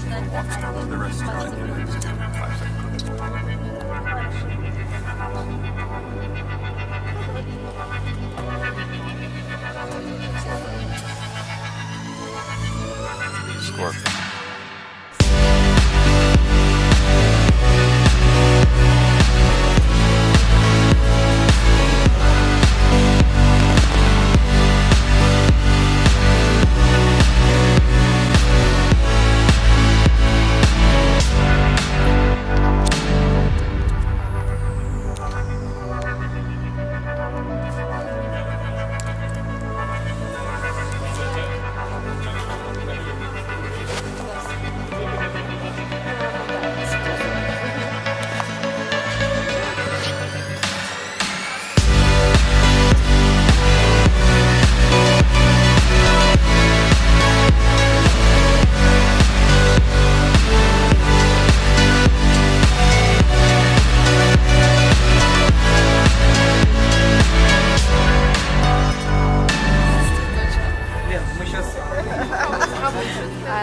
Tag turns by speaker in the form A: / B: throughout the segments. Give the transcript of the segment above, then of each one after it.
A: The restaurant is 5 seconds. Scorpion.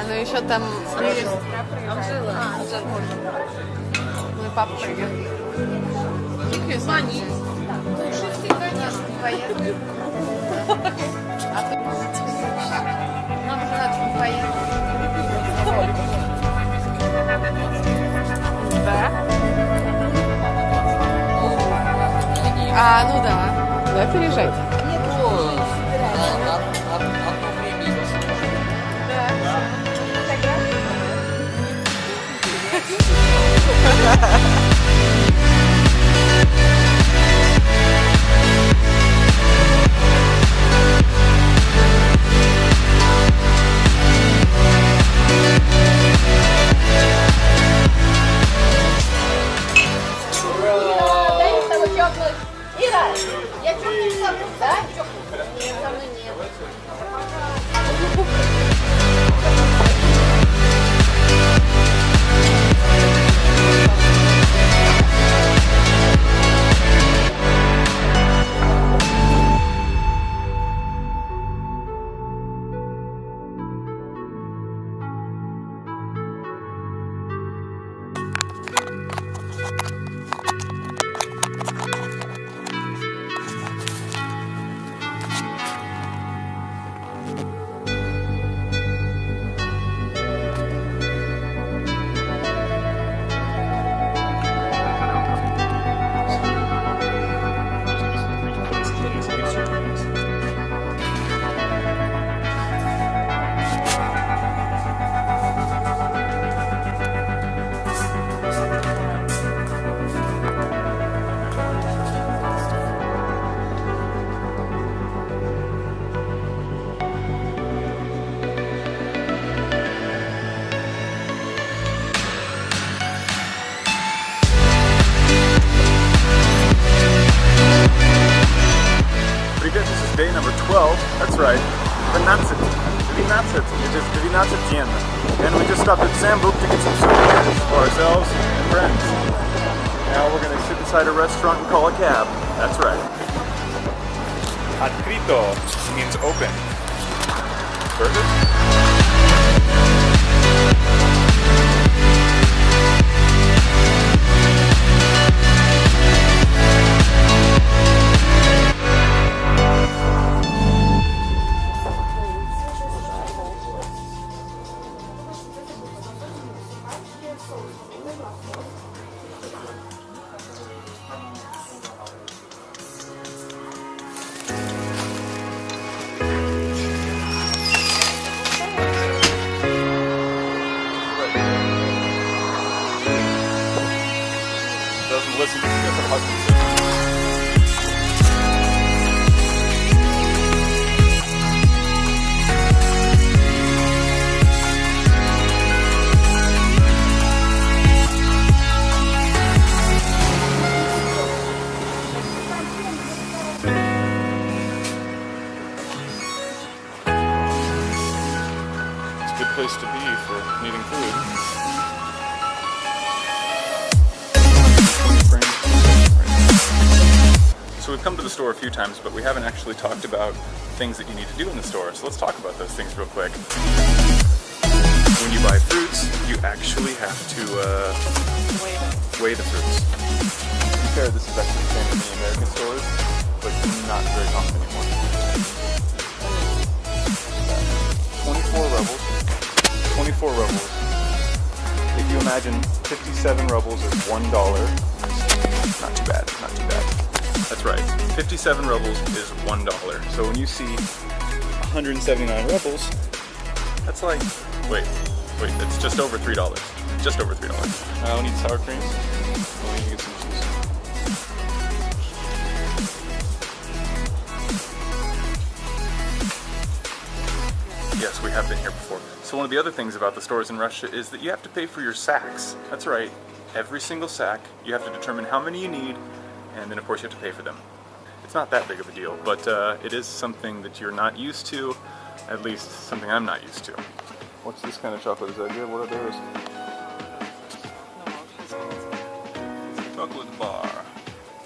B: Ну еще там мой папа приехал. Звони. Поехали. Нам же надо поехать. Да? Ну да. Да, переезжать.
C: Ира, я чё-то со мной, да? Нет, со мной нет.
A: Day number 12, that's right, 12 it is 12 yen. And we just stopped at Sambook to get some souvenirs for ourselves and friends. Now we're going to sit inside a restaurant and call a cab, that's right. Открыто means open. Burgers? Doesn't listen to her husband. It's a good place to be for needing food. So we've come to the store a few times, but we haven't actually talked about things that you need to do in the store. So let's talk about those things real quick. when you buy fruits, you actually have to weigh the fruits. To be fair, this is actually the same in the American stores, but not very common anymore. 24 rubles. 24 rubles. If you imagine 57 rubles is $1, not too bad, not too bad. That's right, 57 rubles is $1. So when you see 179 rubles, that's like, wait, it's just over $3. Just over $3. We need sour cream. We need to get some cheese. Yes, we have been here before. So one of the other things about the stores in Russia is that you have to pay for your sacks. That's right, every single sack, you have to determine how many you need, and then of course you have to pay for them. It's not that big of a deal, but it is something that you're not used to, at least something I'm not used to. What's this kind of chocolate? Is that good? What are those? Chocolate bar.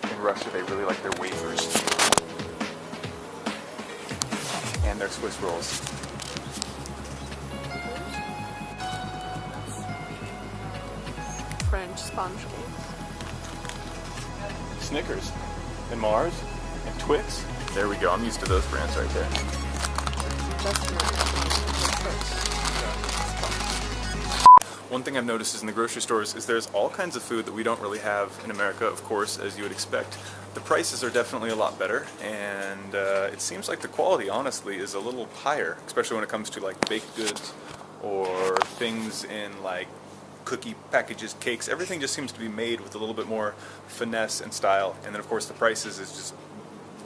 A: In Russia, they really like their wafers. And their Swiss rolls.
B: French sponge cakes.
A: Snickers. And Mars. And Twix. There we go. I'm used to those brands right there. One thing I've noticed is in the grocery stores is there's all kinds of food that we don't really have in America, of course, as you would expect. The prices are definitely a lot better, and it seems like the quality, honestly, is a little higher, especially when it comes to like baked goods or things in like cookie packages, cakes. Everything just seems to be made with a little bit more finesse and style, and then of course the prices is just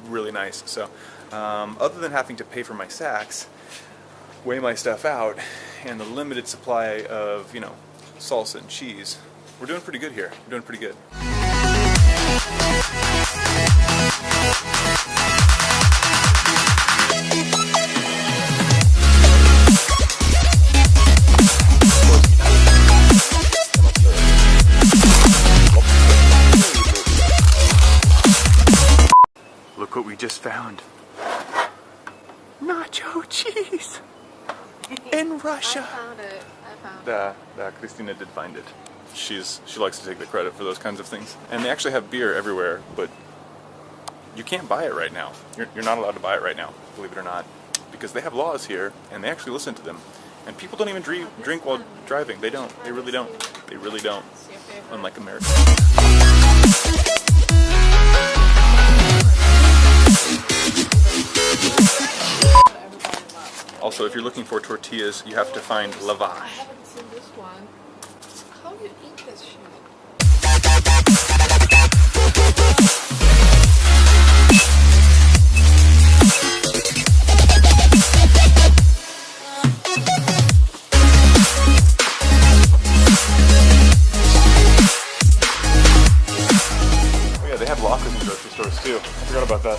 A: really nice. So other than having to pay for my sacks, weigh my stuff out, and the limited supply of, you know, salsa and cheese, we're doing pretty good here. We're doing pretty good. Look what we just found. Nacho cheese! In Russia!
B: I found it. I found it.
A: Christina did find it. She likes to take the credit for those kinds of things. And they actually have beer everywhere, but you can't buy it right now. You're not allowed to buy it right now, believe it or not, because they have laws here, and they actually listen to them. And people don't even drink while driving. They don't. They really don't. They really don't. Unlike America. Also, if you're looking for tortillas, you have to find lavash.
B: I haven't seen this one. How do you eat this shit?
A: Oh yeah, they have lockers in grocery stores too. I forgot about that.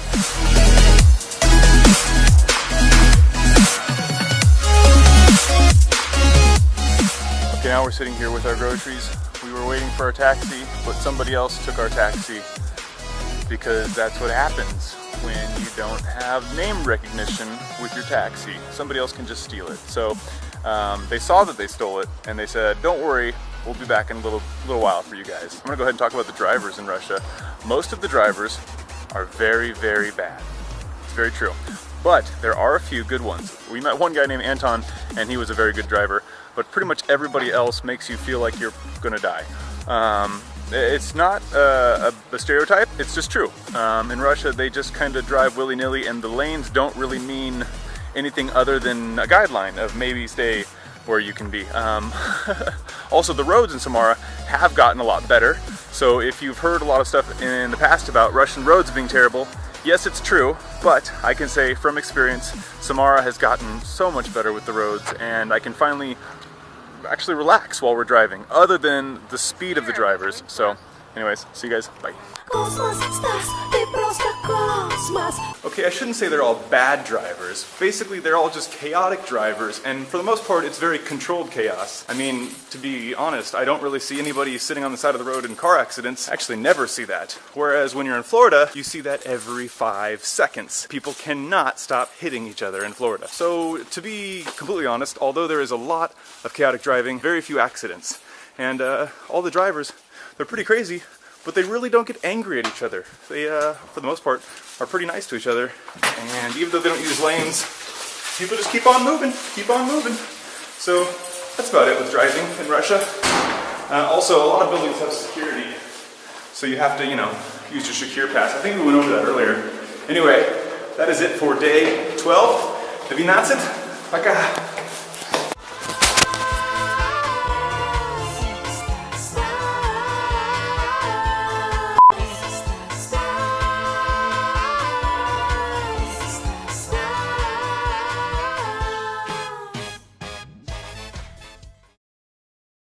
A: Okay, now we're sitting here with our groceries. We were waiting for our taxi, but somebody else took our taxi because that's what happens when you don't have name recognition with your taxi. Somebody else can just steal it. So they saw that they stole it and they said, don't worry, we'll be back in a little while for you guys. I'm gonna go ahead and talk about the drivers in Russia. Most of the drivers are very, very bad. It's very true. But there are a few good ones. We met one guy named Anton, and he was a very good driver, but pretty much everybody else makes you feel like you're gonna die. It's not a stereotype, it's just true. In Russia, they just kind of drive willy-nilly, and the lanes don't really mean anything other than a guideline of maybe stay where you can be. Also, the roads in Samara have gotten a lot better. So if you've heard a lot of stuff in the past about Russian roads being terrible, yes, it's true, but I can say from experience, Samara has gotten so much better with the roads, and I can finally actually relax while we're driving, other than the speed of the drivers. So anyways, see you guys, bye. Okay, I shouldn't say they're all bad drivers. Basically, they're all just chaotic drivers, and for the most part, it's very controlled chaos. I mean, to be honest, I don't really see anybody sitting on the side of the road in car accidents. Actually, never see that. Whereas when you're in Florida, you see that every 5 seconds. People cannot stop hitting each other in Florida. So, to be completely honest, although there is a lot of chaotic driving, very few accidents. And all the drivers, they're pretty crazy, but they really don't get angry at each other. They, for the most part, are pretty nice to each other. And even though they don't use lanes, people just keep on moving, So that's about it with driving in Russia. Also, a lot of buildings have security. So you have to, you know, use your secure pass. I think we went over that earlier. Anyway, that is it for day 12. 12. Пока.